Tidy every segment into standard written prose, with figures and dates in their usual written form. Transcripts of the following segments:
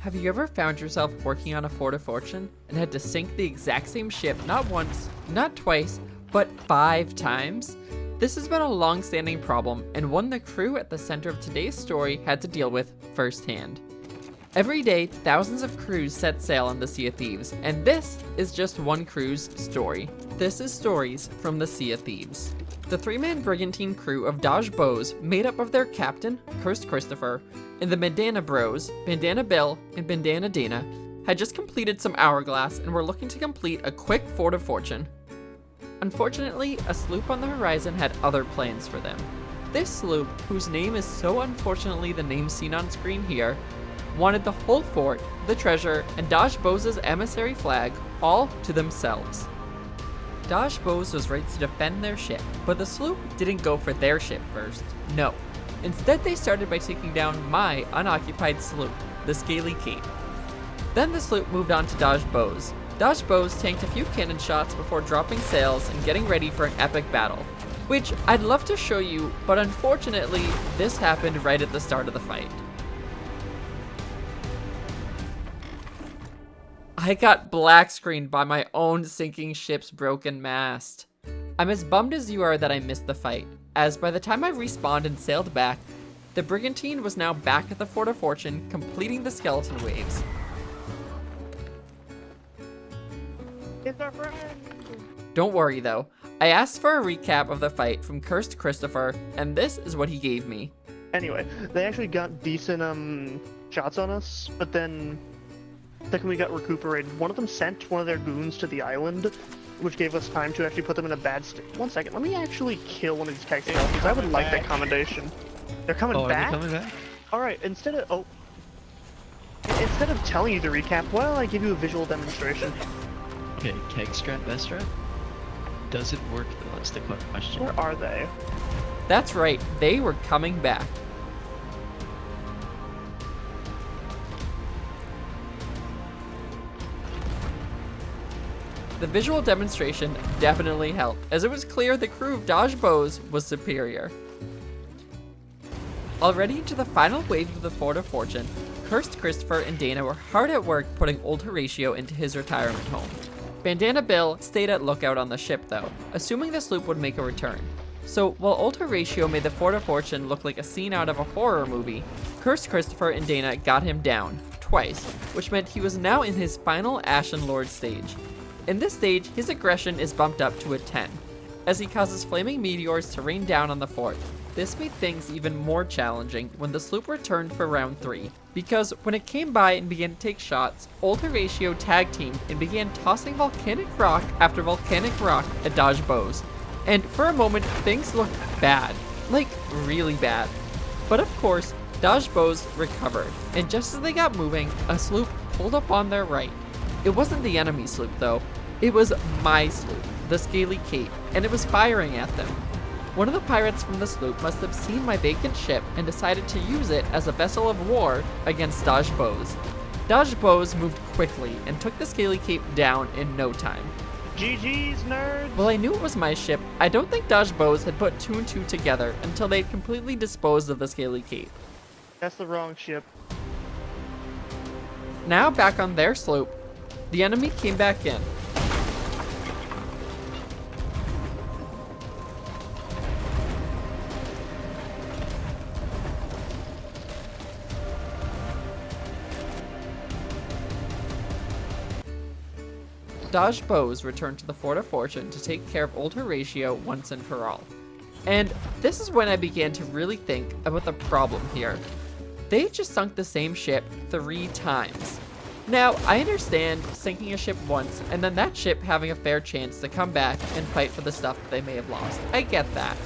Have you ever found yourself working on a fort of fortune and had to sink the exact same ship not once, not twice, but 5 times? This has been a long-standing problem and one the crew at the center of today's story had to deal with firsthand. Every day, thousands of crews set sail on the Sea of Thieves, and this is just one crew's story. This is Stories from the Sea of Thieves. The 3-man brigantine crew of Dodge Bows, made up of their captain, Cursed Christopher, and the Bandana Bros, Bandana Bill and Bandana Dana, had just completed some hourglass and were looking to complete a quick fort of fortune. Unfortunately, a sloop on the horizon had other plans for them. This sloop, whose name is so unfortunately the name seen on screen here, wanted the whole fort, the treasure, and Dodge Bows' emissary flag all to themselves. Dodge Bows was ready to defend their ship, but the sloop didn't go for their ship first. No. Instead, they started by taking down my unoccupied sloop, the Scaly Cape. Then the sloop moved on to Dodge Bows. Dodge Bows tanked a few cannon shots before dropping sails and getting ready for an epic battle, which I'd love to show you, but unfortunately, this happened right at the start of the fight. I got black screened by my own sinking ship's broken mast. I'm as bummed as you are that I missed the fight, as by the time I respawned and sailed back, the brigantine was now back at the Fort of Fortune, completing the skeleton waves. It's our friend! Don't worry though, I asked for a recap of the fight from Cursed Christopher, and this is what he gave me. Anyway, they actually got decent shots on us, but then second we got recuperated. One of them sent one of their goons to the island, which gave us time to actually put them in a bad state. One second, let me actually kill one of these keg skeletons. I would like that commendation. They're coming back? Are they coming back? Alright, instead of telling you the recap, why don't I give you a visual demonstration? Okay, keg strat, best strat? Does it work though? That's the question. Where are they? That's right, they were coming back. The visual demonstration definitely helped, as it was clear the crew of Dodge Bows was superior. Already into the final wave of the Fort of Fortune, Cursed Christopher and Dana were hard at work putting old Horatio into his retirement home. Bandana Bill stayed at lookout on the ship though, assuming the sloop would make a return. So while old Horatio made the Fort of Fortune look like a scene out of a horror movie, Cursed Christopher and Dana got him down, twice, which meant he was now in his final Ashen Lord stage. In this stage, his aggression is bumped up to a 10, as he causes flaming meteors to rain down on the fort. This made things even more challenging when the sloop returned for round 3, because when it came by and began to take shots, old Horatio tag teamed and began tossing volcanic rock after volcanic rock at Dodge Bows. And for a moment, things looked bad, like really bad. But of course, Dodge Bows recovered, and just as they got moving, a sloop pulled up on their right. It wasn't the enemy sloop though, it was my sloop, the Scaly Cape, and it was firing at them. One of the pirates from the sloop must have seen my vacant ship and decided to use it as a vessel of war against Dodge Bows. Dodge Bows moved quickly and took the Scaly Cape down in no time. GG's, nerds! While I knew it was my ship, I don't think Dodge Bows had put 2 and 2 together until they had completely disposed of the Scaly Cape. That's the wrong ship. Now back on their sloop, the enemy came back in. Dodge Bows returned to the Fort of Fortune to take care of old Horatio once and for all. And this is when I began to really think about the problem here. They had just sunk the same ship 3 times. Now, I understand sinking a ship once and then that ship having a fair chance to come back and fight for the stuff that they may have lost. I get that.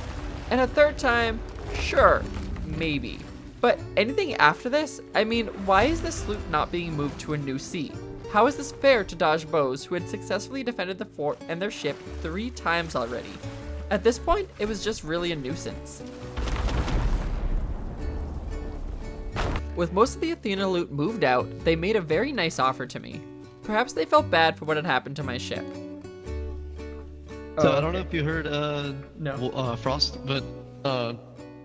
And a 3rd time, sure, maybe. But anything after this, I mean, why is this sloop not being moved to a new sea? How is this fair to Dodge Bows, who had successfully defended the fort and their ship 3 times already? At this point, it was just really a nuisance. With most of the Athena loot moved out, they made a very nice offer to me. Perhaps they felt bad for what had happened to my ship. So I don't know if you heard No. Frost, but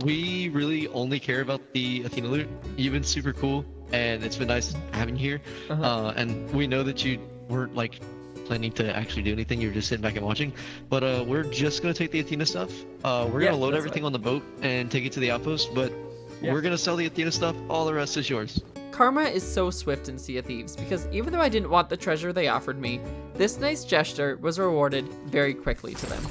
we really only care about the Athena loot. You've been super cool and it's been nice having you here. And we know that you weren't like planning to actually do anything. You were just sitting back and watching. But we're just gonna take the Athena stuff. We're gonna load everything on the boat and take it to the outpost. But we're gonna sell the Athena stuff. All the rest is yours. Karma is so swift in Sea of Thieves because even though I didn't want the treasure they offered me, this nice gesture was rewarded very quickly to them.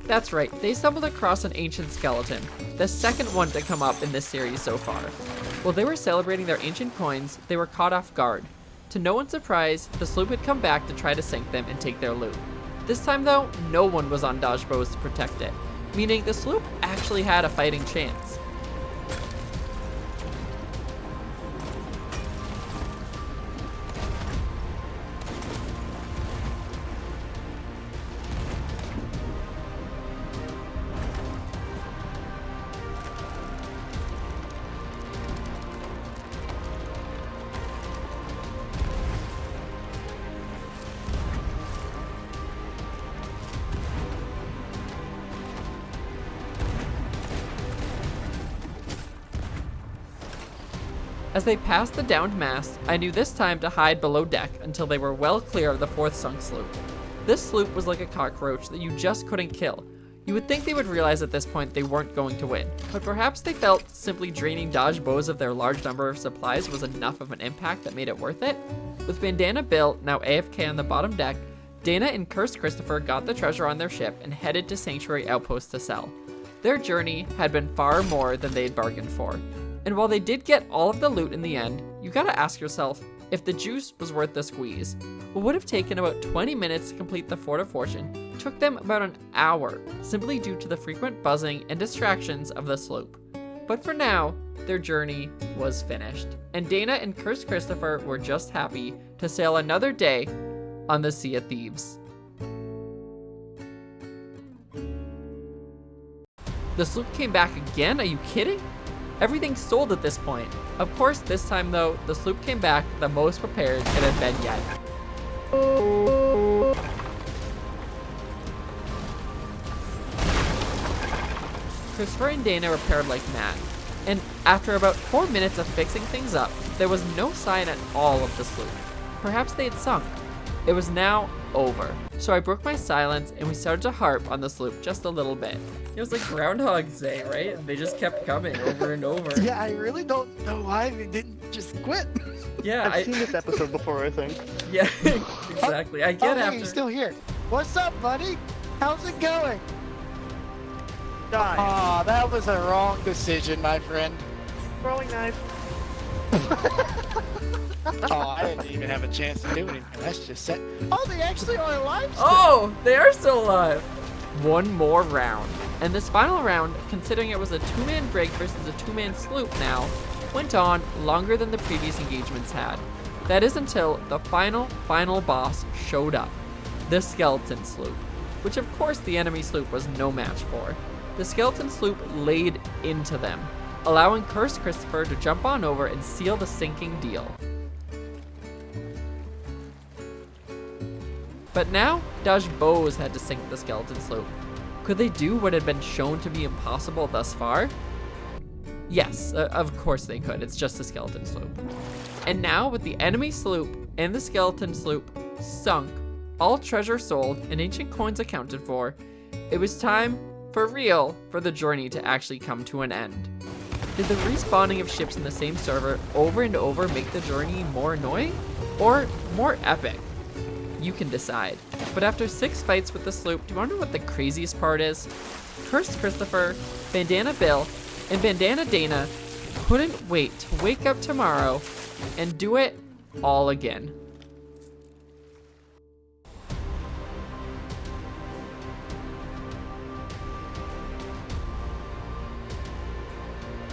That's right, they stumbled across an ancient skeleton, the second one to come up in this series so far. While they were celebrating their ancient coins, they were caught off guard. To no one's surprise, the sloop had come back to try to sink them and take their loot. This time though, no one was on dodge bows to protect it, meaning the sloop actually had a fighting chance. As they passed the downed mast, I knew this time to hide below deck until they were well clear of the fourth sunk sloop. This sloop was like a cockroach that you just couldn't kill. You would think they would realize at this point they weren't going to win, but perhaps they felt simply draining dodge bows of their large number of supplies was enough of an impact that made it worth it. With Bandana Bill now AFK on the bottom deck, Dana and Cursed Christopher got the treasure on their ship and headed to Sanctuary Outpost to sell. Their journey had been far more than they'd bargained for. And while they did get all of the loot in the end, you gotta ask yourself if the juice was worth the squeeze. What would have taken about 20 minutes to complete the Fort of Fortune took them about an hour, simply due to the frequent buzzing and distractions of the sloop. But for now, their journey was finished, and Dana and Cursed Christopher were just happy to sail another day on the Sea of Thieves. The sloop came back again? Are you kidding? Everything's sold at this point. Of course, this time though, the sloop came back the most prepared it had been yet. Christopher and Dana repaired like mad, and after about 4 minutes of fixing things up, there was no sign at all of the sloop. Perhaps they had sunk. It was now over. So I broke my silence and we started to harp on the sloop just a little bit. It was like Groundhog's Day, right? And they just kept coming over and over. Yeah, I really don't know why they didn't just quit. Yeah, I've seen this episode before, I think. Yeah, exactly. I get hey, after. you're still here. What's up, buddy? How's it going? Die. Aw, that was a wrong decision, my friend. Throwing knife. Oh, I didn't even have a chance to do anything. That's just set. Oh, they actually are alive still. Oh, they are still alive. One more round. And this final round, considering it was a two-man brig versus a two-man sloop now, went on longer than the previous engagements had. That is until the final boss showed up. The skeleton sloop, which of course the enemy sloop was no match for. The skeleton sloop laid into them, allowing Cursed Christopher to jump on over and seal the sinking deal. But now, dodge bows had to sink the skeleton sloop. Could they do what had been shown to be impossible thus far? Yes, of course they could. It's just a skeleton sloop. And now, with the enemy sloop and the skeleton sloop sunk, all treasure sold, and ancient coins accounted for, it was time, for real, for the journey to actually come to an end. Did the respawning of ships in the same server over and over make the journey more annoying? Or more epic? You can decide. But after 6 fights with the sloop, do you want to know what the craziest part is? Cursed Christopher, Bandana Bill, and Bandana Dana couldn't wait to wake up tomorrow and do it all again.